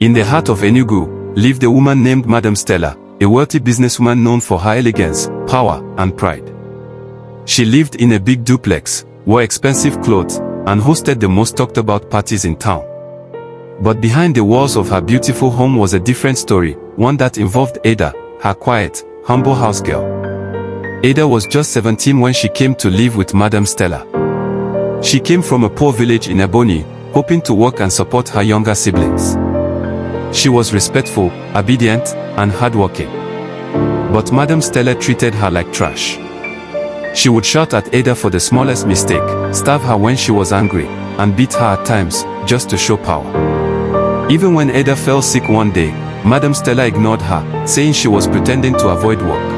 In the heart of Enugu, lived a woman named Madam Stella, a wealthy businesswoman known for her elegance, power, and pride. She lived in a big duplex, wore expensive clothes, and hosted the most talked about parties in town. But behind the walls of her beautiful home was a different story, one that involved Ada, her quiet, humble house girl. Ada was just 17 when she came to live with Madam Stella. She came from a poor village in Ebonyi, hoping to work and support her younger siblings. She was respectful, obedient, and hardworking. But Madam Stella treated her like trash. She would shout at Ada for the smallest mistake, starve her when she was angry, and beat her at times, just to show power. Even when Ada fell sick one day, Madam Stella ignored her, saying she was pretending to avoid work.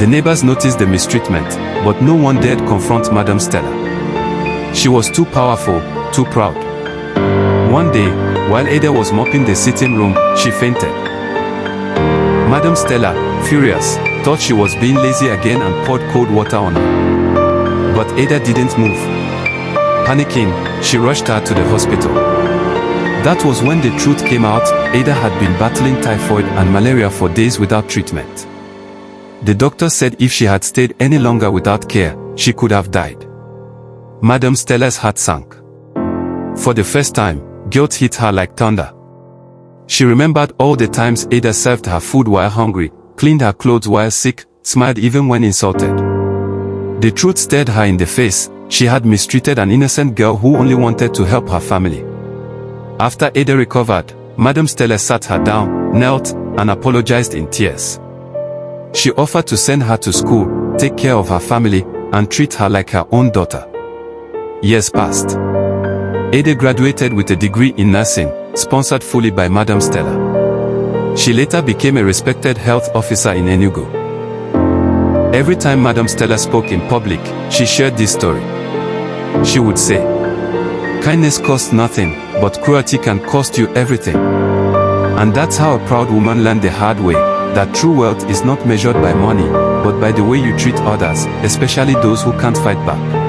The neighbors noticed the mistreatment, but no one dared confront Madam Stella. She was too powerful, too proud. One day, while Ada was mopping the sitting room, she fainted. Madam Stella, furious, thought she was being lazy again and poured cold water on her. But Ada didn't move. Panicking, she rushed her to the hospital. That was when the truth came out. Ada had been battling typhoid and malaria for days without treatment. The doctor said if she had stayed any longer without care, she could have died. Madam Stella's heart sank. For the first time, guilt hit her like thunder. She remembered all the times Ada served her food while hungry, cleaned her clothes while sick, smiled even when insulted. The truth stared her in the face. She had mistreated an innocent girl who only wanted to help her family. After Ada recovered, Madam Stella sat her down, knelt, and apologized in tears. She offered to send her to school, take care of her family, and treat her like her own daughter. Years passed. Ada graduated with a degree in nursing, sponsored fully by Madam Stella. She later became a respected health officer in Enugu. Every time Madam Stella spoke in public, she shared this story. She would say, "Kindness costs nothing, but cruelty can cost you everything." And that's how a proud woman learned the hard way, that true wealth is not measured by money, but by the way you treat others, especially those who can't fight back.